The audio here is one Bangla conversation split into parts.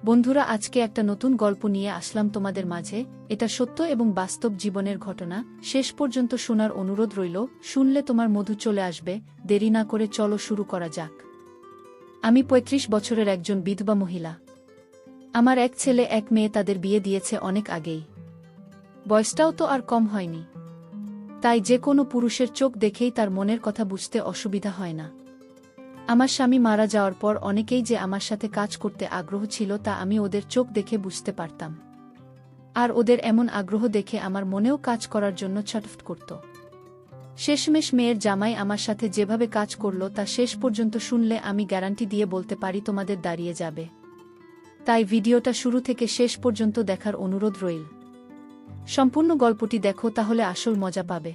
বন্ধুরা, আজকে একটা নতুন গল্প নিয়ে আসলাম তোমাদের মাঝে। এটা সত্য এবং বাস্তব জীবনের ঘটনা। শেষ পর্যন্ত শোনার অনুরোধ রইল। শুনলে তোমার মধু চলে আসবে। দেরি না করে চলো শুরু করা যাক। আমি ৩৫ বছরের একজন বিধবা মহিলা। আমার এক ছেলে এক মেয়ে, তাদের বিয়ে দিয়েছে অনেক আগেই। বয়সটাও তো আর কম হয়নি। তাই যে কোনো পুরুষের চোখ দেখেই তার মনের কথা বুঝতে অসুবিধা হয় না। আমার স্বামী মারা যাওয়ার পর অনেকেই যে আমার সাথে কাজ করতে আগ্রহ ছিল তা আমি ওদের চোখ দেখে বুঝতে পারতাম। আর ওদের এমন আগ্রহ দেখে আমার মনেও কাজ করার জন্য ছটফট করত। শেষমেশ মেয়ের জামাই আমার সাথে যেভাবে কাজ করল তা শেষ পর্যন্ত শুনলে আমি গ্যারান্টি দিয়ে বলতে পারি তোমাদের দাঁড়িয়ে যাবে। তাই ভিডিওটা শুরু থেকে শেষ পর্যন্ত দেখার অনুরোধ রইল। সম্পূর্ণ গল্পটি দেখো, তাহলে আসল মজা পাবে।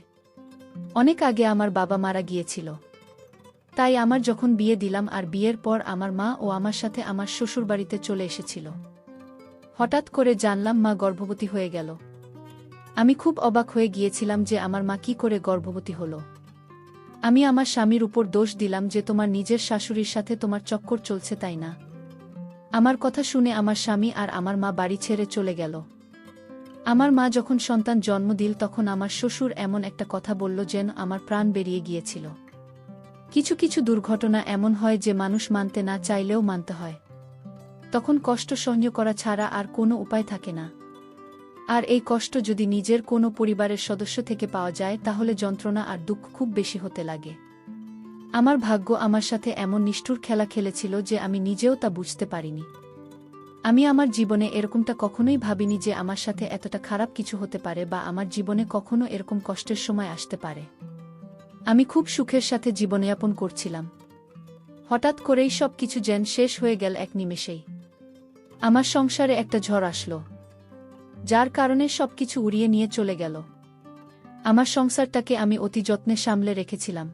অনেক আগে আমার বাবা মারা গিয়েছিল। তাই আমার যখন বিয়ে দিলাম আর বিয়ের পর আমার মা ও আমার সাথে আমার শ্বশুরবাড়িতে চলে এসেছিল। হঠাৎ করে জানলাম মা গর্ভবতী হয়ে গেল। আমি খুব অবাক হয়ে গিয়েছিলাম যে আমার মা কি করে গর্ভবতী হল। আমি আমার স্বামীর উপর দোষ দিলাম যে তোমার নিজের শাশুড়ির সাথে তোমার চক্কর চলছে, তাই না? আমার কথা শুনে আমার স্বামী আর আমার মা বাড়ি ছেড়ে চলে গেল। আমার মা যখন সন্তান জন্ম দিল তখন আমার শ্বশুর এমন একটা কথা বলল যেন আমার প্রাণ বেরিয়ে গিয়েছিল। কিছু কিছু দুর্ঘটনা এমন হয় যে মানুষ মানতে না চাইলেও মানতে হয়। তখন কষ্ট সহ্য করা ছাড়া আর কোনো উপায় থাকে না। আর এই কষ্ট যদি নিজের কোনো পরিবারের সদস্য থেকে পাওয়া যায় তাহলে যন্ত্রণা আর দুঃখ খুব বেশি হতে লাগে। আমার ভাগ্য আমার সাথে এমন নিষ্ঠুর খেলা খেলেছিল যে আমি নিজেও তা বুঝতে পারিনি। আমি আমার জীবনে এরকমটা কখনোই ভাবিনি যে আমার সাথে এতটা খারাপ কিছু হতে পারে বা আমার জীবনে কখনো এরকম কষ্টের সময় আসতে পারে। আমি খুব সুখের সাথে জীবনযাপন করছিলাম। হঠাৎ করেই সব কিছু যেন শেষ হয়ে গেল এক নিমেষেই। আমার সংসারে একটা ঝড় আসলো, যার কারণে সবকিছু উড়িয়ে নিয়ে চলে গেল। আমার সংসারটাকে আমি অতি যত্নে সামলে রেখেছিলাম।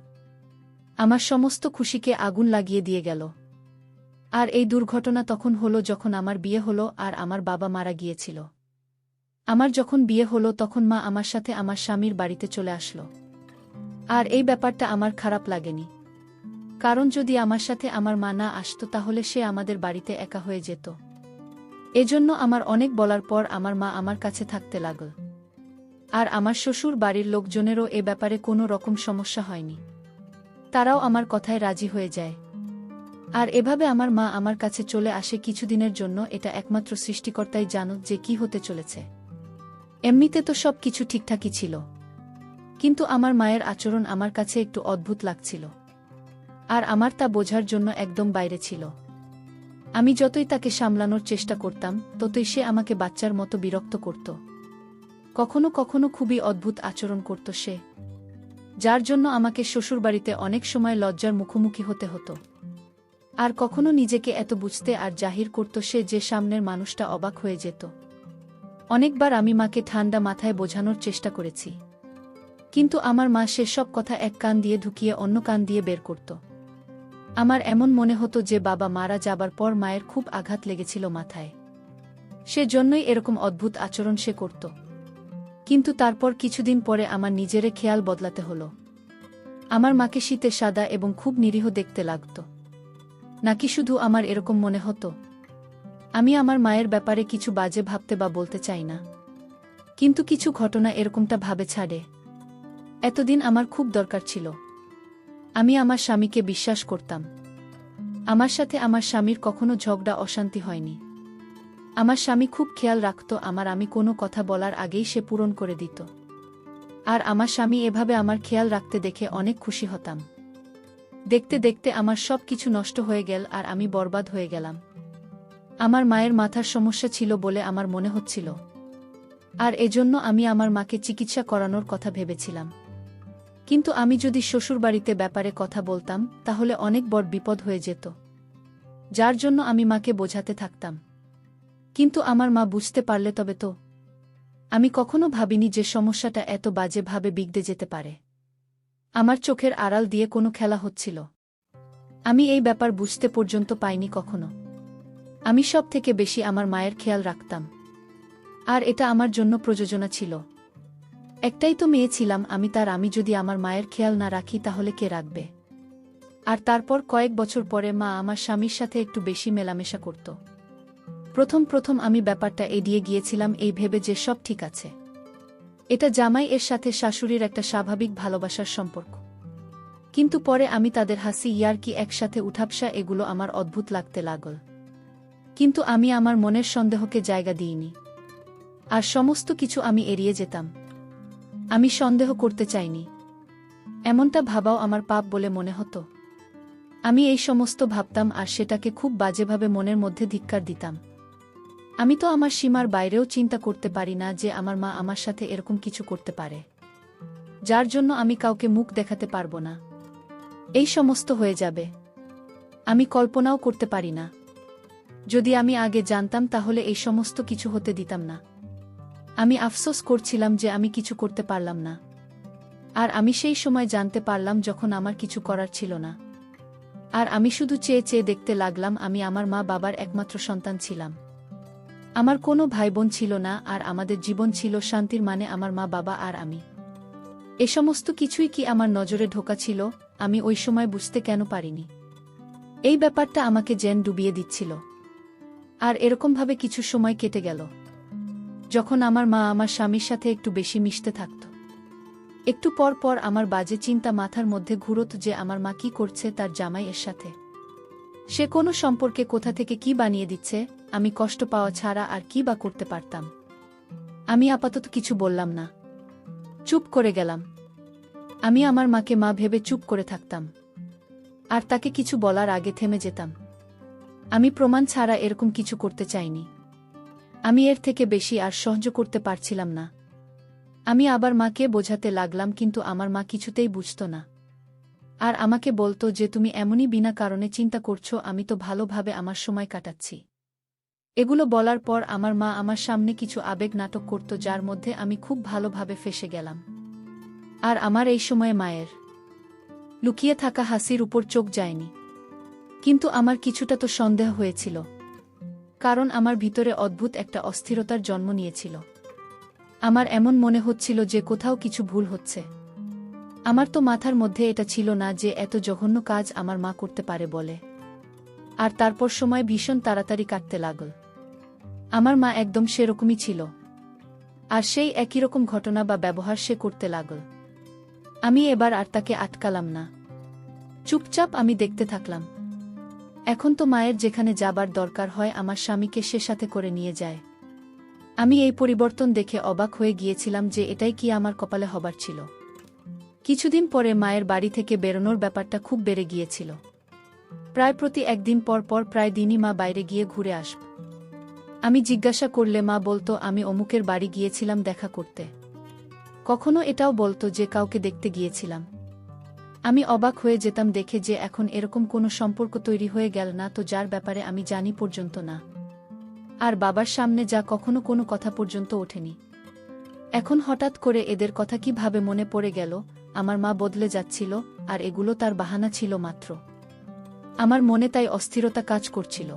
আমার সমস্ত খুশিকে আগুন লাগিয়ে দিয়ে গেল। আর এই দুর্ঘটনা তখন হলো যখন আমার বিয়ে হলো আর আমার বাবা মারা গিয়েছিল। আমার যখন বিয়ে হলো তখন মা আমার সাথে আমার স্বামীর বাড়িতে চলে আসলো। আর এই ব্যাপারটা আমার খারাপ লাগেনি, কারণ যদি আমার সাথে আমার মা না আসতো তাহলে সে আমাদের বাড়িতে একা হয়ে যেত। এজন্য আমার অনেক বলার পর আমার মা আমার কাছে থাকতে লাগল। আর আমার শ্বশুর বাড়ির লোকজনেরও এ ব্যাপারে কোনো রকম সমস্যা হয়নি। তারাও আমার কথায় রাজি হয়ে যায়। আর এভাবে আমার মা আমার কাছে চলে আসে কিছুদিনের জন্য। এটা একমাত্র সৃষ্টিকর্তাই জানো যে কি হতে চলেছে। এমনিতে তো সব কিছু ঠিকঠাকই ছিল, কিন্তু আমার মায়ের আচরণ আমার কাছে একটু অদ্ভুত লাগছিল। আর আমার তা বোঝার জন্য একদম বাইরে ছিল। আমি যতই তাকে সামলানোর চেষ্টা করতাম ততই সে আমাকে বাচ্চার মতো বিরক্ত করত। কখনো কখনো খুবই অদ্ভুত আচরণ করত সে, যার জন্য আমাকে শ্বশুরবাড়িতে অনেক সময় লজ্জার মুখোমুখি হতে হতো। আর কখনো নিজেকে এত বুঝতে আর জাহির করত সে যে সামনের মানুষটা অবাক হয়ে যেত। অনেকবার আমি মাকে ঠান্ডা মাথায় বোঝানোর চেষ্টা করেছি, কিন্তু আমার মা সেসব কথা এক কান দিয়ে ঢুকিয়ে অন্য কান দিয়ে বের করত। আমার এমন মনে হতো যে বাবা মারা যাবার পর মায়ের খুব আঘাত লেগেছিল মাথায়, সেজন্যই এরকম অদ্ভুত আচরণ সে করত। কিন্তু তারপর কিছুদিন পরে আমার নিজেরে খেয়াল বদলাতে হলো। আমার মাকে শীতে সাদা এবং খুব নিরীহ দেখতে লাগত। নাকি শুধু আমার এরকম মনে হতো? আমি আমার মায়ের ব্যাপারে কিছু বাজে ভাবতে বা বলতে চাই না, কিন্তু কিছু ঘটনা এরকমটা ভাবে ছাড়ে। এতদিন আমার খুব দরকার ছিল। আমি আমার স্বামীকে বিশ্বাস করতাম। আমার সাথে আমার স্বামীর কখনো ঝগড়া অশান্তি হয়নি। আমার স্বামী খুব খেয়াল রাখত আমি কোনো কথা বলার আগেই সে পূরণ করে দিত। আর আমার স্বামী এভাবে আমার খেয়াল রাখতে দেখে অনেক খুশি হতাম। দেখতে দেখতে আমার সব কিছু নষ্ট হয়ে গেল আর আমি বরবাদ হয়ে গেলাম। আমার মায়ের মাথার সমস্যা ছিল বলে আমার মনে হচ্ছিল। আর এজন্য আমি আমার মাকে চিকিৎসা করানোর কথা ভেবেছিলাম। কিন্তু আমি যদি শ্বশুরবাড়িতে ব্যাপারে কথা বলতাম তাহলে অনেক বড় বিপদ হয়ে যেত, যার জন্য আমি মাকে বোঝাতে থাকতাম। কিন্তু আমার মা বুঝতে পারলে তবে তো। আমি কখনো ভাবিনি যে সমস্যাটা এত বাজেভাবে বিগড়ে যেতে পারে। আমার চোখের আড়াল দিয়ে কোনো খেলা হচ্ছিল। আমি এই ব্যাপার বুঝতে পর্যন্ত পাইনি কখনো। আমি সব থেকে বেশি আমার মায়ের খেয়াল রাখতাম। আর এটা আমার জন্য প্রযোজনা ছিল। একটাই তো মেয়ে ছিলাম আমি যদি আমার মায়ের খেয়াল না রাখি তাহলে কে রাখবে? আর তারপর কয়েক বছর পরে মা আমার স্বামীর সাথে একটু বেশি মেলামেশা করত। প্রথম আমি ব্যাপারটা এড়িয়ে গিয়েছিলাম এই ভেবে যে সব ঠিক আছে। এটা জামাই এর সাথে শাশুড়ির একটা স্বাভাবিক ভালোবাসার সম্পর্ক। কিন্তু পরে আমি তাদের হাসি ইয়ার্কি একসাথে উঠাপসা এগুলো আমার অদ্ভুত লাগতে লাগল। কিন্তু আমি আমার মনের সন্দেহকে জায়গা দিইনি। আর সমস্ত কিছু আমি এড়িয়ে যেতাম। আমি সন্দেহ করতে চাইনি। এমনটা ভাবাও আমার পাপ বলে মনে হতো। আমি এই সমস্ত ভাবতাম আর সেটাকে খুব বাজেভাবে মনের মধ্যে ধিক্কার দিতাম। আমি তো আমার সীমার বাইরেও চিন্তা করতে পারি না যে আমার মা আমার সাথে এরকম কিছু করতে পারে, যার জন্য আমি কাউকে মুখ দেখাতে পারবো না। এই সমস্ত হয়ে যাবে আমি কল্পনাও করতে পারি না। যদি আমি আগে জানতাম তাহলে এই সমস্ত কিছু হতে দিতাম না। আমি আফসোস করছিলাম যে আমি কিছু করতে পারলাম না। আর আমি সেই সময় জানতে পারলাম যখন আমার কিছু করার ছিল না। আর আমি শুধু চেয়ে চেয়ে দেখতে লাগলাম। আমি আমার মা বাবার একমাত্র সন্তান ছিলাম। আমার কোনো ভাইবোন ছিল না, আর আমাদের জীবন ছিল শান্তির, মানে আমার মা বাবা আর আমি। এ সমস্ত কিছুই কি আমার নজরে ঢোকা ছিল? আমি ওই সময় বুঝতে কেন পারিনি? এই ব্যাপারটা আমাকে যেন ডুবিয়ে দিচ্ছিল। আর এরকমভাবে কিছু সময় কেটে গেল, যখন আমার মা আমার স্বামীর সাথে একটু বেশি মিশতে থাকত। একটু পর পর আমার বাজে চিন্তা মাথার মধ্যে ঘুরত যে আমার মা কি করছে তার জামাই এর সাথে। সে কোনো সম্পর্কে কোথা থেকে কি বানিয়ে দিচ্ছে। আমি কষ্ট পাওয়া ছাড়া আর কি বা করতে পারতাম? আমি আপাতত কিছু বললাম না, চুপ করে গেলাম। আমি আমার মাকে মা ভেবে চুপ করে থাকতাম, আর তাকে কিছু বলার আগে থেমে যেতাম। আমি প্রমাণ ছাড়া এরকম কিছু করতে চাইনি। আমি এর থেকে বেশি আর সহ্য করতে পারছিলাম না। আমি আবার মাকে বোঝাতে লাগলাম, কিন্তু আমার মা কিছুতেই বুঝত না। আর আমাকে বলতো যে তুমি এমনই বিনা কারণে চিন্তা করছো, আমি তো ভালোভাবে আমার সময় কাটাচ্ছি। এগুলো বলার পর আমার মা আমার সামনে কিছু আবেগ নাটক করত, যার মধ্যে আমি খুব ভালোভাবে ফেঁসে গেলাম। আর আমার এই সময়ে মায়ের লুকিয়ে থাকা হাসির উপর চোখ যায়নি। কিন্তু আমার কিছুটা তো সন্দেহ হয়েছিল, কারণ আমার ভিতরে অদ্ভুত একটা অস্থিরতার জন্ম নিয়েছিল। আমার এমন মনে হচ্ছিল যে কোথাও কিছু ভুল হচ্ছে। আমার তো মাথার মধ্যে এটা ছিল না যে এত জঘন্য কাজ আমার মা করতে পারে বলে। আর তারপর সময় ভীষণ তাড়াতাড়ি কাটতে লাগল। আমার মা একদম সেরকমই ছিল, আর সেই একই রকম ঘটনা বা ব্যবহার সে করতে লাগল। আমি এবার আর তাকে আটকালাম না। চুপচাপ আমি দেখতে থাকলাম। এখন তো মায়ের যেখানে যাবার দরকার হয় আমার স্বামীকে সে সাথে করে নিয়ে যায়। আমি এই পরিবর্তন দেখে অবাক হয়ে গিয়েছিলাম যে এটাই কি আমার কপালে হবার ছিল। কিছুদিন পরে মায়ের বাড়ি থেকে বেরোনোর ব্যাপারটা খুব বেড়ে গিয়েছিল। প্রায় প্রতি একদিন পর পর প্রায় দিনই মা বাইরে গিয়ে ঘুরে আসব। আমি জিজ্ঞাসা করলে মা বলতো আমি অমুকের বাড়ি গিয়েছিলাম দেখা করতে। কখনো এটাও বলতো যে কাউকে দেখতে গিয়েছিলাম। আমি অবাক হয়ে যেতাম দেখে যে এখন এরকম কোনো সম্পর্ক তৈরি হয়ে গেল না তো, যার ব্যাপারে আমি জানি পর্যন্ত না। আর বাবার সামনে যা কখনো কোনো কথা পর্যন্ত ওঠেনি। এখন হঠাৎ করে এদের কথা কিভাবে মনে পড়ে গেল? আমার মা বদলে যাচ্ছিল, আর এগুলো তার বাহানা ছিল মাত্র। আমার মনে তাই অস্থিরতা কাজ করছিল।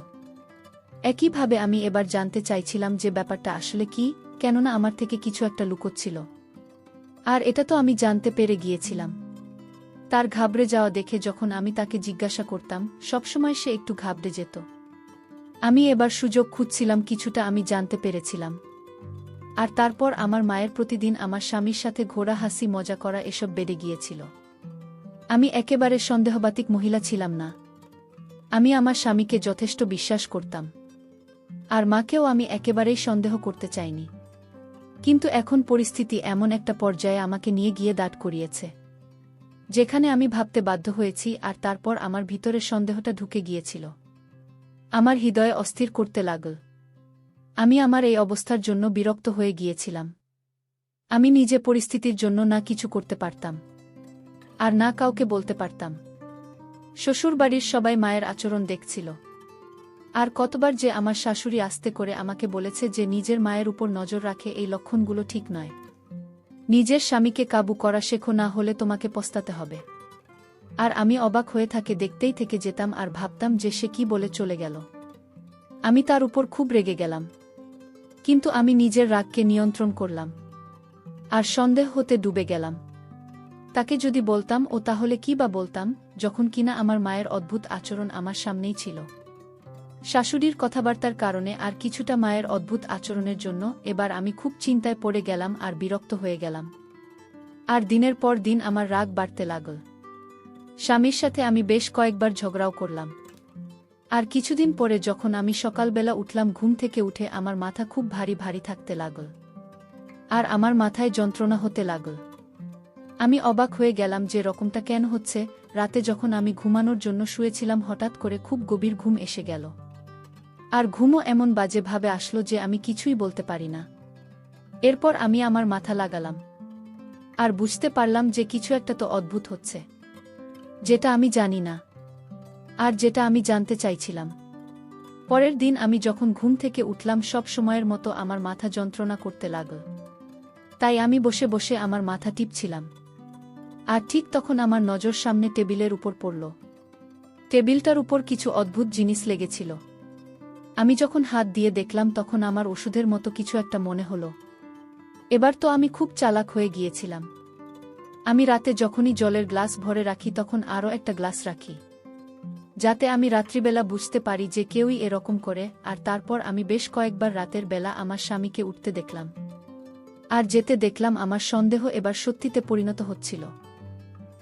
একইভাবে আমি এবার জানতে চাইছিলাম যে ব্যাপারটা আসলে কি, কেননা আমার থেকে কিছু একটা লুকোচ্ছিল। আর এটা তো আমি জানতে পেরে গিয়েছিলাম। তার ঘাবড়ে যাওয়া দেখে যখন আমি তাকে জিজ্ঞাসা করতাম, সবসময় সে একটু ঘাবড়ে যেত। আমি এবার সুযোগ খুঁজছিলাম, কিছুটা আমি জানতে পেরেছিলাম। আর তারপর আমার মায়ের প্রতিদিন আমার স্বামীর সাথে ঘোরা, হাসি মজা করা এসব বেড়ে গিয়েছিল। আমি একেবারে সন্দেহবাতিক মহিলা ছিলাম না। আমি আমার স্বামীকে যথেষ্ট বিশ্বাস করতাম, আর মাকেও আমি একেবারেই সন্দেহ করতে চাইনি। কিন্তু এখন পরিস্থিতি এমন একটা পর্যায়ে আমাকে নিয়ে গিয়ে দাঁড় করিয়েছে, যেখানে আমি ভাবতে বাধ্য হয়েছি। আর তারপর আমার ভিতরে সন্দেহটা ঢুকে গিয়েছিল। আমার হৃদয়ে অস্থির করতে লাগল। আমি আমার এই অবস্থার জন্য বিরক্ত হয়ে গিয়েছিলাম। আমি নিজে পরিস্থিতির জন্য না কিছু করতে পারতাম, আর না কাউকে বলতে পারতাম। শ্বশুরবাড়ির সবাই মায়ের আচরণ দেখছিল। আর কতবার যে আমার শাশুড়ি আস্তে করে আমাকে বলেছে যে নিজের মায়ের উপর নজর রাখে, এই লক্ষণগুলো ঠিক নয়। নিজের স্বামীকে কাবু করা শেখো, না হলে তোমাকে পস্তাতে হবে। আর আমি অবাক হয়ে থাকে দেখতেই থেকে যেতাম আর ভাবতাম যে সে কি বলে চলে গেল। আমি তার উপর খুব রেগে গেলাম, কিন্তু আমি নিজের রাগকে নিয়ন্ত্রণ করলাম। আর সন্দেহ হতে ডুবে গেলাম। তাকে যদি বলতাম ও তাহলে কি বা বলতাম, যখন কিনা আমার মায়ের অদ্ভুত আচরণ আমার সামনেই ছিল। শাশুড়ির কথাবার্তার কারণে আর কিছুটা মায়ের অদ্ভুত আচরণের জন্য এবার আমি খুব চিন্তায় পড়ে গেলাম আর বিরক্ত হয়ে গেলাম। আর দিনের পর দিন আমার রাগ বাড়তে লাগল। স্বামীর সাথে আমি বেশ কয়েকবার ঝগড়াও করলাম। আর কিছুদিন পরে যখন আমি সকালবেলা উঠলাম, ঘুম থেকে উঠে আমার মাথা খুব ভারী ভারী থাকতে লাগল। আর আমার মাথায় যন্ত্রণা হতে লাগল। আমি অবাক হয়ে গেলাম যে রকমটা কেন হচ্ছে। রাতে যখন আমি ঘুমানোর জন্য শুয়েছিলাম, হঠাৎ করে খুব গভীর ঘুম এসে গেল। আর ঘুমও এমন বাজেভাবে আসলো যে আমি কিছুই বলতে পারি না। এরপর আমি আমার মাথা লাগালাম আর বুঝতে পারলাম যে কিছু একটা তো অদ্ভুত হচ্ছে, যেটা আমি জানি না আর যেটা আমি জানতে চাইছিলাম। পরের দিন আমি যখন ঘুম থেকে উঠলাম, সব সময়ের মতো আমার মাথা যন্ত্রণা করতে লাগল। তাই আমি বসে বসে আমার মাথা টিপছিলাম। আর ঠিক তখন আমার নজর সামনে টেবিলের উপর পড়ল। টেবিলটার উপর কিছু অদ্ভুত জিনিস লেগেছিল। আমি যখন হাত দিয়ে দেখলাম, তখন আমার ওষুধের মতো কিছু একটা মনে হলো। এবার তো আমি খুব চালাক হয়ে গিয়েছিলাম। আমি রাতে যখনই জলের গ্লাস ভরে রাখি, তখন আরও একটা গ্লাস রাখি, যাতে আমি রাত্রিবেলা বুঝতে পারি যে কেউই এরকম করে। আর তারপর আমি বেশ কয়েকবার রাতের বেলা আমার স্বামীকে উঠতে দেখলাম। আর যেতে দেখলাম আমার সন্দেহ এবার সত্যিতে পরিণত হচ্ছিল।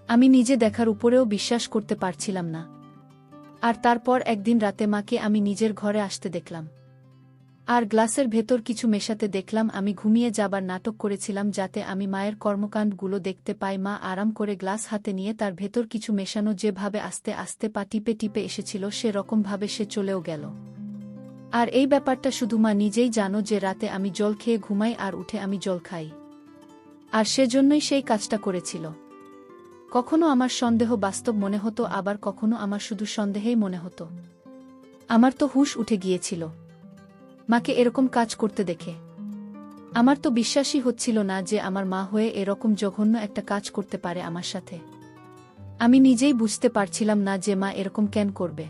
আমি নিজে দেখার উপরেও বিশ্বাস করতে পারছিলাম না। আর তারপর একদিন রাতে মাকে আমি নিজের ঘরে আসতে দেখলাম। আর গ্লাসের ভেতর কিছু মেশাতে দেখলাম। আমি ঘুমিয়ে যাবার নাটক করেছিলাম যাতে আমি মায়ের কর্মকাণ্ডগুলো দেখতে পাই। মা আরাম করে গ্লাস হাতে নিয়ে তার ভেতর কিছু মেশানো যেভাবে আস্তে আস্তে পা টিপে টিপে এসেছিল, সে রকমভাবে সে চলেও গেল। আর এই ব্যাপারটা শুধু মা নিজেই জানো যে রাতে আমি জল খেয়ে ঘুমাই আর উঠে আমি জল খাই। আর সেজন্যই সেই কাজটা করেছিল। কখনো আমার সন্দেহ বাস্তব মনে হতো, আবার কখনো আমার শুধু সন্দেহেই মনে হতো। আমার তো হুঁশ উঠে গিয়েছিল মাকে এরকম কাজ করতে দেখে। আমার তো বিশ্বাসই হচ্ছিল না যে আমার মা হয়ে এরকম জঘন্য একটা কাজ করতে পারে আমার সাথে। আমি নিজেই বুঝতে পারছিলাম না যে মা এরকম কেন করবে।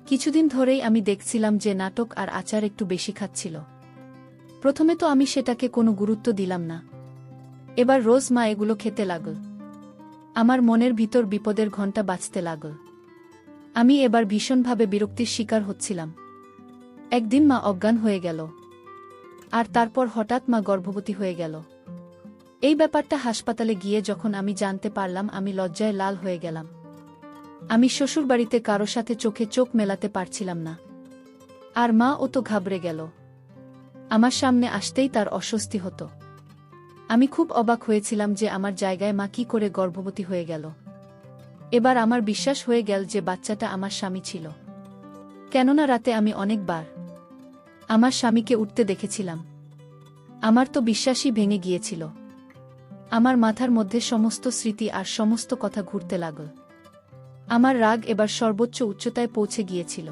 কিছুদিন ধরেই আমি দেখছিলাম যে নাটক আর আচার একটু বেশি খাচ্ছিল। প্রথমে তো আমি সেটাকে কোনো গুরুত্ব দিলাম না। এবার রোজ মা এগুলো খেতে লাগল। আমার মনের ভিতর বিপদের ঘণ্টা বাজতে লাগল। আমি এবার ভীষণভাবে বিরক্তির শিকার হচ্ছিলাম। একদিন মা অজ্ঞান হয়ে গেল। আর তারপর হঠাৎ মা গর্ভবতী হয়ে গেল। এই ব্যাপারটা হাসপাতালে গিয়ে যখন আমি জানতে পারলাম, আমি লজ্জায় লাল হয়ে গেলাম। আমি শ্বশুরবাড়িতে কারো সাথে চোখে চোখ মেলাতে পারছিলাম না। আর মা ও তো ঘাবড়ে গেল। আমার সামনে আসতেই তার অস্বস্তি হতো। আমি খুব অবাক হয়েছিলাম যে আমার জায়গায় মা কি করে গর্ভবতী হয়ে গেল। এবার আমার বিশ্বাস হয়ে গেল যে বাচ্চাটা আমার স্বামী ছিল। কেননা রাতে আমি অনেকবার আমার স্বামীকে উঠতে দেখেছিলাম। আমার তো বিশ্বাসই ভেঙে গিয়েছিল। আমার মাথার মধ্যে সমস্ত স্মৃতি আর সমস্ত কথা ঘুরতে লাগল। আমার রাগ এবার সর্বোচ্চ উচ্চতায় পৌঁছে গিয়েছিল।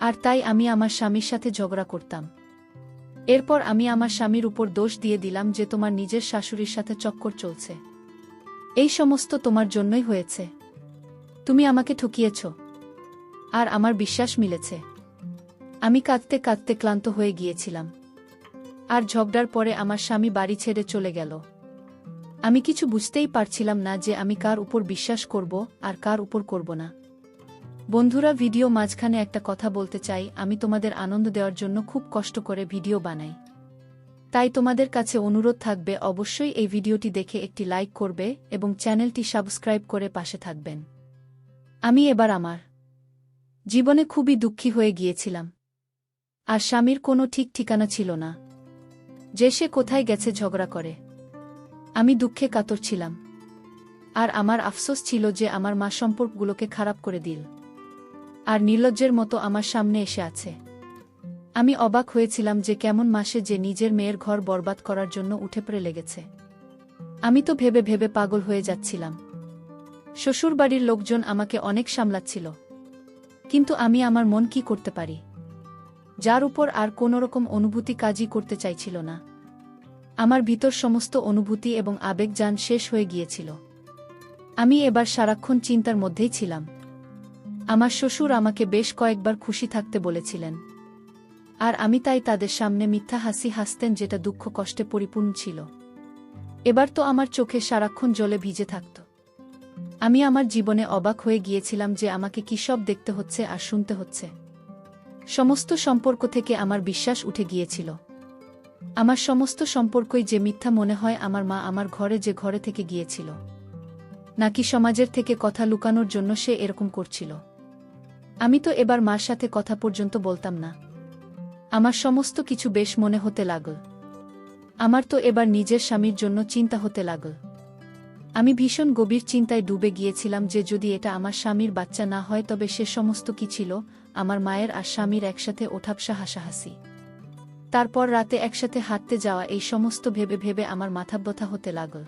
আর তাই আমি আমার স্বামীর সাথে ঝগড়া করতাম। এরপর আমি আমার স্বামীর উপর দোষ দিয়ে দিলাম যে তোমার নিজের শাশুড়ির সাথে চক্কর চলছে। এই সমস্ত তোমার জন্যই হয়েছে। তুমি আমাকে ঠকিয়েছ। আর আমার বিশ্বাস মিলেছে। আমি কাঁদতে কাঁদতে ক্লান্ত হয়ে গিয়েছিলাম। আর ঝগড়ার পরে আমার স্বামী বাড়ি ছেড়ে চলে গেল। আমি কিছু বুঝতেই পারছিলাম না যে আমি কার উপর বিশ্বাস করব আর কার উপর করব না। বন্ধুরা, ভিডিও মাঝখানে একটা কথা বলতে চাই। আমি তোমাদের আনন্দ দেওয়ার জন্য খুব কষ্ট করে ভিডিও বানাই। তাই তোমাদের কাছে অনুরোধ থাকবে, অবশ্যই এই ভিডিওটি দেখে একটি লাইক করবে এবং চ্যানেলটি সাবস্ক্রাইব করে পাশে থাকবেন। আমি এবার আমার জীবনে খুবই দুঃখী হয়ে গিয়েছিলাম। আর স্বামীর কোনো ঠিক ঠিকানা ছিল না যে সে কোথায় গেছে ঝগড়া করে। আমি দুঃখে কাতর ছিলাম। আর আমার আফসোস ছিল যে আমার মা সম্পর্কগুলোকে খারাপ করে দিল আর নির্লজ্জের মতো আমার সামনে এসে আছে। আমি অবাক হয়েছিলাম যে কেমন মাসে যে নিজের মেয়ের ঘর বরবাদ করার জন্য উঠে পড়ে লেগেছে। আমি তো ভেবে ভেবে পাগল হয়ে যাচ্ছিলাম। শ্বশুরবাড়ির লোকজন আমাকে অনেক সামলাচ্ছিল, কিন্তু আমি আমার মন কি করতে পারি, যার উপর আর কোনোরকম অনুভূতি কাজই করতে চাইছিল না। আমার ভিতর সমস্ত অনুভূতি এবং আবেগজান শেষ হয়ে গিয়েছিল। আমি এবার সারাক্ষণ চিন্তার মধ্যেই ছিলাম। আমার শ্বশুর আমাকে বেশ কয়েকবার খুশি থাকতে বলেছিলেন। আর আমি তাই তাদের সামনে মিথ্যা হাসি হাসতেন, যেটা দুঃখ কষ্টে পরিপূর্ণ ছিল। এবার তো আমার চোখে সারাক্ষণ জলে ভিজে থাকত। আমি আমার জীবনে অবাক হয়ে গিয়েছিলাম যে আমাকে কী সব দেখতে হচ্ছে আর শুনতে হচ্ছে। সমস্ত সম্পর্ক থেকে আমার বিশ্বাস উঠে গিয়েছিল। আমার সমস্ত সম্পর্কই যে মিথ্যা মনে হয়, আমার মা আমার ঘরে যে ঘরে থেকে গিয়েছিল, নাকি সমাজের থেকে কথা লুকানোর জন্য সে এরকম করছিল। আমি তো এবার মার সাথে কথা পর্যন্ত বলতাম না। আমার সমস্ত কিছু বেশ মনে হতে লাগল। আমার তো এবার নিজের স্বামীর জন্য চিন্তা হতে লাগল। আমি ভীষণ গভীর চিন্তায় ডুবে গিয়েছিলাম যে যদি এটা আমার স্বামীর বাচ্চা না হয় তবে সে সমস্ত কি ছিল, আমার মায়ের আর স্বামীর একসাথে ওঠাবসা হাসাহাসি, তারপর রাতে একসাথে হাঁটতে যাওয়া, এই সমস্ত ভেবে ভেবে আমার মাথা ব্যথা হতে লাগল।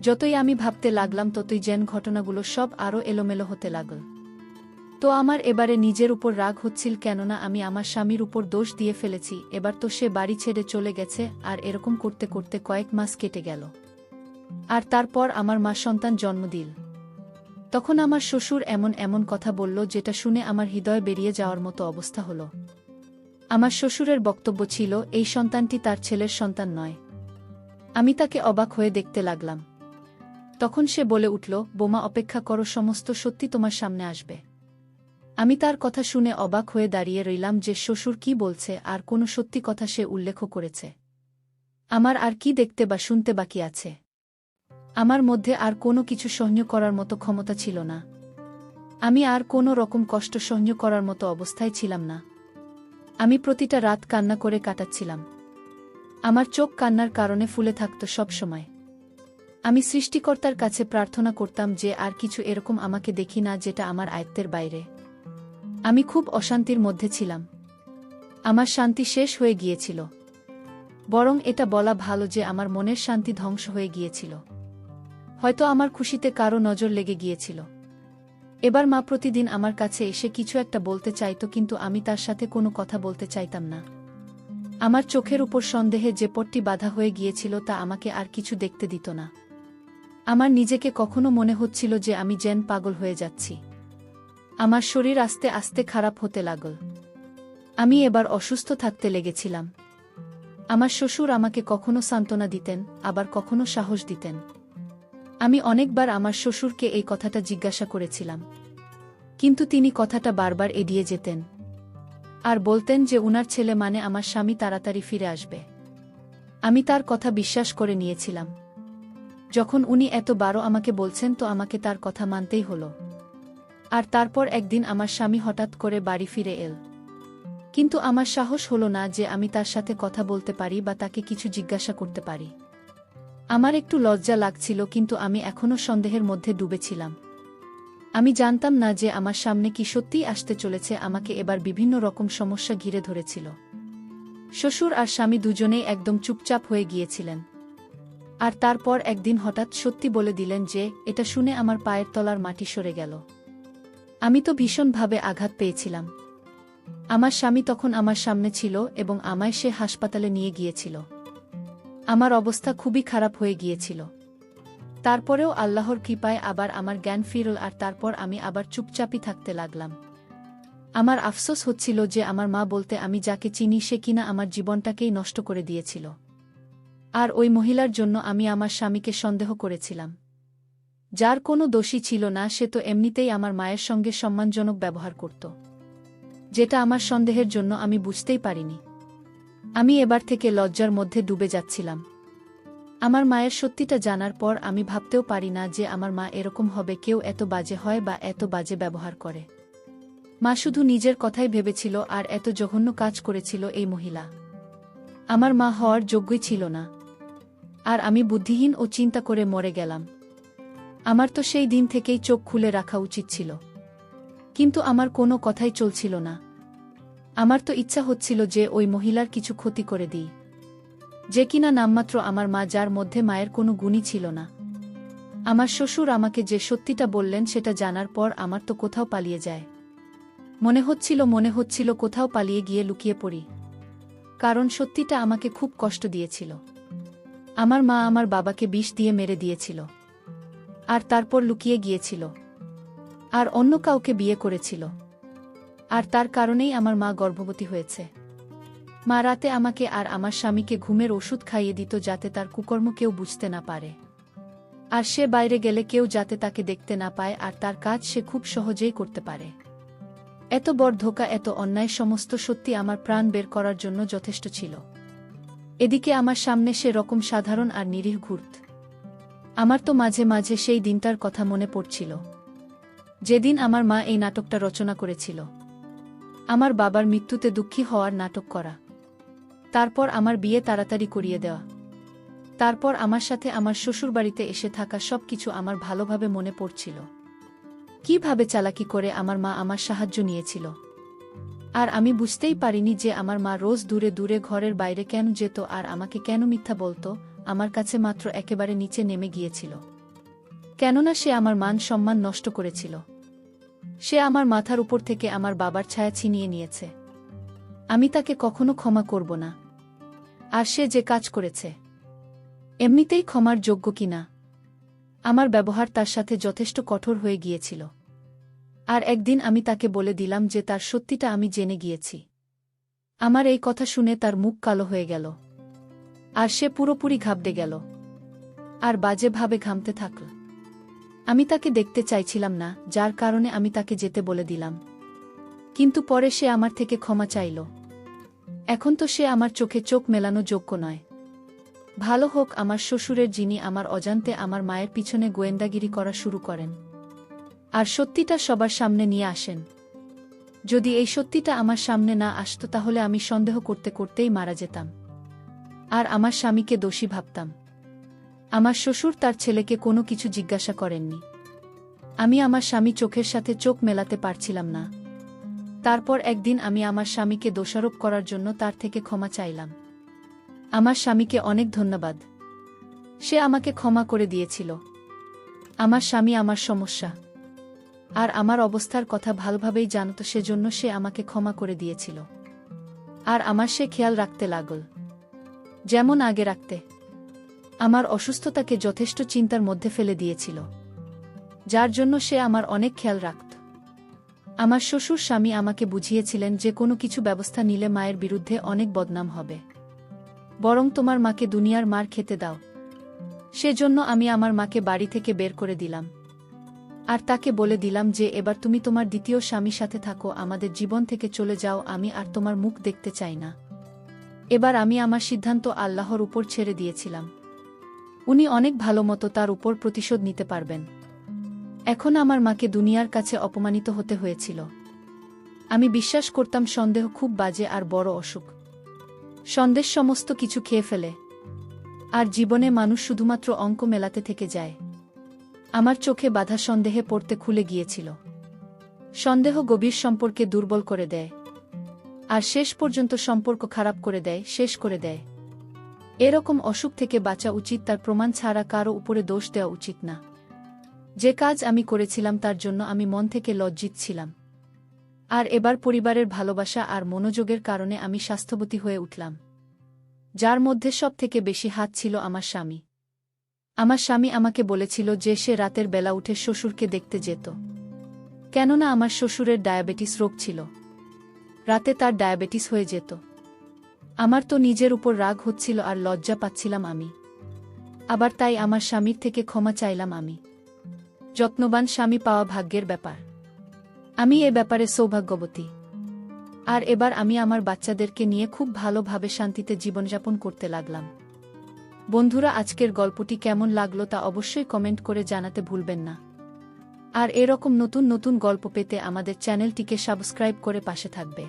যতই আমি ভাবতে লাগলাম ততই যেন ঘটনাগুলো সব আরও এলোমেলো হতে লাগল। তো আমার এবারে নিজের উপর রাগ হচ্ছিল, কেননা আমি আমার স্বামীর উপর দোষ দিয়ে ফেলেছি। এবার তো সে বাড়ি ছেড়ে চলে গেছে, আর এরকম করতে করতে কয়েক মাস কেটে গেল। আর তারপর আমার মা সন্তান জন্ম দিল। তখন আমার শ্বশুর এমন এমন কথা বলল যেটা শুনে আমার হৃদয় বেরিয়ে যাওয়ার মতো অবস্থা হলো। আমার শ্বশুরের বক্তব্য ছিল এই সন্তানটি তার ছেলের সন্তান নয়। আমি তাকে অবাক হয়ে দেখতে লাগলাম। তখন সে বলে উঠল, বোমা অপেক্ষা করো, সমস্ত সত্যি তোমার সামনে আসবে। আমি তার কথা শুনে অবাক হয়ে দাঁড়িয়ে রইলাম যে শ্বশুর কি বলছে, আর কোনো সত্যি কথা সে উল্লেখ করেছে। আমার আর কি দেখতে বা শুনতে বাকি আছে? আমার মধ্যে আর কোনো কিছু সহ্য করার মতো ক্ষমতা ছিল না। আমি আর কোনো রকম কষ্ট সহ্য করার মতো অবস্থায় ছিলাম না। আমি প্রতিটা রাত কান্না করে কাটাচ্ছিলাম। আমার চোখ কান্নার কারণে ফুলে থাকত সব সময়। আমি সৃষ্টিকর্তার কাছে প্রার্থনা করতাম যে আর কিছু এরকম আমাকে দেখি না যেটা আমার আয়ত্তের বাইরে। আমি খুব অশান্তির মধ্যে ছিলাম। আমার শান্তি শেষ হয়ে গিয়েছিল। বরং এটা বলা ভালো যে আমার মনের শান্তি ধ্বংস হয়ে গিয়েছিল। হয়তো আমার খুশিতে কারো নজর লেগে গিয়েছিল। এবার মা প্রতিদিন আমার কাছে এসে কিছু একটা বলতে চাইত, কিন্তু আমি তার সাথে কোনো কথা বলতে চাইতাম না। আমার চোখের উপর সন্দেহে যে পট্টি বাঁধা হয়ে গিয়েছিল তা আমাকে আর কিছু দেখতে দিত না। আমার নিজেকে কখনো মনে হচ্ছিল যে আমি যেন পাগল হয়ে যাচ্ছি। আমার শরীর আস্তে আস্তে খারাপ হতে লাগল। আমি এবার অসুস্থ থাকতে লেগেছিলাম। আমার শ্বশুর আমাকে কখনো সান্ত্বনা দিতেন, আবার কখনো সাহস দিতেন। আমি অনেকবার আমার শ্বশুরকে এই কথাটা জিজ্ঞাসা করেছিলাম, কিন্তু তিনি কথাটা বারবার এড়িয়ে যেতেন আর বলতেন যে উনার ছেলে মানে আমার স্বামী তাড়াতাড়ি ফিরে আসবে। আমি তার কথা বিশ্বাস করে নিয়েছিলাম। যখন উনি এত বারো আমাকে বলছেন তো আমাকে তার কথা মানতেই হলো। আর তারপর একদিন আমার স্বামী হঠাৎ করে বাড়ি ফিরে এল। কিন্তু আমার সাহস হলো না যে আমি তার সাথে কথা বলতে পারি বা তাকে কিছু জিজ্ঞাসা করতে পারি। আমার একটু লজ্জা লাগছিল, কিন্তু আমি এখনও সন্দেহের মধ্যে ডুবেছিলাম। আমি জানতাম না যে আমার সামনে কি সত্যিই আসতে চলেছে। আমাকে এবার বিভিন্ন রকম সমস্যা ঘিরে ধরেছিল। শ্বশুর আর স্বামী দুজনেই একদম চুপচাপ হয়ে গিয়েছিলেন। আর তারপর একদিন হঠাৎ সত্যি বলে দিলেন যে এটা শুনে আমার পায়ের তলার মাটি সরে গেল। আমি তো ভীষণভাবে আঘাত পেয়েছিলাম। আমার স্বামী তখন আমার সামনে ছিল এবং আমায় সে হাসপাতালে নিয়ে গিয়েছিল। আমার অবস্থা খুবই খারাপ হয়ে গিয়েছিল। তারপরেও আল্লাহর কৃপায় আবার আমার জ্ঞান ফিরল, আর তারপর আমি আবার চুপচাপই থাকতে লাগলাম। আমার আফসোস হচ্ছিল যে আমার মা বলতে আমি যাকে চিনি সে কিনা আমার জীবনটাকেই নষ্ট করে দিয়েছিল। আর ওই মহিলার জন্য আমি আমার স্বামীকে সন্দেহ করেছিলাম, যার কোনো দোষী ছিল না। সে তো এমনিতেই আমার মায়ের সঙ্গে সম্মানজনক ব্যবহার করত, যেটা আমার সন্দেহের জন্য আমি বুঝতেই পারিনি। আমি এবার থেকে লজ্জার মধ্যে ডুবে যাচ্ছিলাম। আমার মায়ের সত্যিটা জানার পর আমি ভাবতেও পারি না যে আমার মা এরকম হবে, কেউ এত বাজে হয় বা এত বাজে ব্যবহার করে। মা শুধু নিজের কথাই ভেবেছিল, আর এত জঘন্য কাজ করেছিল এই মহিলা। আমার মা হওয়ার যোগ্যই ছিল না। আর আমি বুদ্ধিহীন ও চিন্তা করে মরে গেলাম। আমার তো সেই দিন থেকেই চোখ খুলে রাখা উচিত ছিল, কিন্তু আমার কোনো কথাই চলছিল না। আমার তো ইচ্ছা হচ্ছিল যে ওই মহিলার কিছু ক্ষতি করে দিই, যে কিনা নামমাত্র আমার মা, যার মধ্যে মায়ের কোনো গুণই ছিল না। আমার শ্বশুর আমাকে যে সত্যিটা বললেন সেটা জানার পর আমার তো কোথাও পালিয়ে যায় মনে হচ্ছিল কোথাও পালিয়ে গিয়ে লুকিয়ে পড়ি, কারণ সত্যিটা আমাকে খুব কষ্ট দিয়েছিল। আমার মা আমার বাবাকে বিষ দিয়ে মেরে দিয়েছিল, আর তারপর লুকিয়ে গিয়েছিল, আর অন্য কাউকে বিয়ে করেছিল। আর তার কারণেই আমার মা গর্ভবতী হয়েছে। মা রাতে আমাকে আর আমার স্বামীকে ঘুমের ওষুধ খাইয়ে দিত যাতে তার কুকর্ম কেউ বুঝতে না পারে, আর সে বাইরে গেলে কেউ যাতে তাকে দেখতে না পায়, আর তার কাজ সে খুব সহজেই করতে পারে। এত বড় ধোঁকা, এত অন্যায়, সমস্ত সত্যি আমার প্রাণ বের করার জন্য যথেষ্ট ছিল। এদিকে আমার সামনে সে রকম সাধারণ আর নিরীহ ঘুরত। আমার তো মাঝে মাঝে সেই দিনটার কথা মনে পড়ছিল, যেদিন আমার মা এই নাটকটা রচনা করেছিল। আমার বাবার মৃত্যুতে দুঃখী হওয়ার নাটক করা, তারপর আমার বিয়ে তাড়াতাড়ি করিয়ে দেওয়া, তারপর আমার সাথে আমার শ্বশুরবাড়িতে এসে থাকা সব কিছু আমার ভালোভাবে মনে পড়ছিল। কিভাবে চালাকি করে আমার মা আমার সাহায্য নিয়েছিল। আর আমি বুঝতেই পারিনি যে আমার মা রোজ দূরে দূরে ঘরের বাইরে কেন যেত আর আমাকে কেন মিথ্যা বলতো, আমার কাছে মাত্র একেবারে নিচে নেমে গিয়েছিল। কেননা সে আমার মান সম্মান নষ্ট করেছিল। সে আমার মাথার উপর থেকে আমার বাবার ছায়া ছিনিয়ে নিয়েছে। আমি তাকে কখনো ক্ষমা করব না। আর সে যে কাজ করেছে, এমনিতেই ক্ষমার যোগ্য কিনা। আমার ব্যবহার তার সাথে যথেষ্ট কঠোর হয়ে গিয়েছিল। আর একদিন আমি তাকে বলে দিলাম যে তার সত্যিটা আমি জেনে গিয়েছি। আমার এই কথা শুনে তার মুখ কালো হয়ে গেল, আর সে পুরোপুরি ঘাবড়ে গেল, আর বাজেভাবে ঘামতে থাকল। আমি তাকে দেখতে চাইছিলাম না, যার কারণে আমি তাকে যেতে বলে দিলাম। কিন্তু পরে সে আমার থেকে ক্ষমা চাইল। এখন তো সে আমার চোখে চোখ মেলানো যোগ্য নয়। ভালো হোক আমার শ্বশুরের, যিনি আমার অজান্তে আমার মায়ের পিছনে গোয়েন্দাগিরি করা শুরু করেন আর সত্যিটা সবার সামনে নিয়ে আসেন। যদি এই সত্যিটা আমার সামনে না আসতো তাহলে আমি সন্দেহ করতে করতেই মারা যেতাম, আর আমার স্বামীকে দোষী ভাবতাম। আমার শ্বশুর তার ছেলেকে কোনো কিছু জিজ্ঞাসা করেননি। আমি আমার স্বামী চোখের সাথে চোখ মেলাতে পারছিলাম না। তারপর একদিন আমি আমার স্বামীকে দোষারোপ করার জন্য তার থেকে ক্ষমা চাইলাম। আমার স্বামীকে অনেক ধন্যবাদ, সে আমাকে ক্ষমা করে দিয়েছিল। আমার স্বামী আমার সমস্যা আর আমার অবস্থার কথা ভালোভাবেই জানত, সেজন্য সে আমাকে ক্ষমা করে দিয়েছিল। আর আমার সে খেয়াল রাখতে লাগল, যেমন আগে রাখতে। আমার অসুস্থতাকে যথেষ্ট চিন্তার মধ্যে ফেলে দিয়েছিল, যার জন্য সে আমার অনেক খেয়াল রাখত। আমার শ্বশুর স্বামী আমাকে বুঝিয়েছিলেন যে কোনো কিছু ব্যবস্থা নিলে মায়ের বিরুদ্ধে অনেক বদনাম হবে, বরং তোমার মাকে দুনিয়ার মার খেতে দাও। সেজন্য আমি আমার মাকে বাড়ি থেকে বের করে দিলাম, আর তাকে বলে দিলাম যে এবার তুমি তোমার দ্বিতীয় স্বামীর সাথে থাকো, আমাদের জীবন থেকে চলে যাও, আমি আর তোমার মুখ দেখতে চাই না। এবার আমি আমার সিদ্ধান্ত আল্লাহর উপর ছেড়ে দিয়েছিলাম। উনি অনেক ভালো মতো তার উপর প্রতিশোধ নিতে পারবেন। এখন আমার মাকে দুনিয়ার কাছে অপমানিত হতে হয়েছিল। আমি বিশ্বাস করতাম সন্দেহ খুব বাজে আর বড় অসুখ। সন্দেহ সমস্ত কিছু খেয়ে ফেলে, আর জীবনে মানুষ শুধুমাত্র অঙ্ক মেলাতে থেকে যায়। আমার চোখে বাধা সন্দেহে পড়তে খুলে গিয়েছিল। সন্দেহ গভীর সম্পর্কে দুর্বল করে দেয়, আর শেষ পর্যন্ত সম্পর্ক খারাপ করে দেয়, শেষ করে দেয়। এরকম অসুখ থেকে বাঁচা উচিত, তার প্রমাণ ছাড়া কারো উপরে দোষ দেওয়া উচিত না। যে কাজ আমি করেছিলাম তার জন্য আমি মন থেকে লজ্জিত ছিলাম। আর এবার পরিবারের ভালোবাসা আর মনোযোগের কারণে আমি স্বাস্থ্যবতী হয়ে উঠলাম, যার মধ্যে সব থেকে বেশি হাত ছিল আমার স্বামী। আমার স্বামী আমাকে বলেছিল যে সে রাতের বেলা উঠে শ্বশুরকে দেখতে যেত, কেননা আমার শ্বশুরের ডায়াবেটিস রোগ ছিল। রাতে তার ডায়াবেটিস হয়ে যেত। আমার তো নিজের উপর রাগ হচ্ছিল আর লজ্জা পাচ্ছিলাম আমি। আবার তাই আমার স্বামীর থেকে ক্ষমা চাইলাম আমি। যত্নবান স্বামী পাওয়া ভাগ্যের ব্যাপার। আমি এ ব্যাপারে সৌভাগ্যবতী। আর এবার আমি আমার বাচ্চাদেরকে নিয়ে খুব ভালোভাবে শান্তিতে জীবনযাপন করতে লাগলাম। বন্ধুরা, আজকের গল্পটি কেমন লাগলো তা অবশ্যই কমেন্ট করে জানাতে ভুলবেন না। আর এরকম নতুন নতুন গল্প পেতে আমাদের চ্যানেলটিকে সাবস্ক্রাইব করে পাশে থাকবে।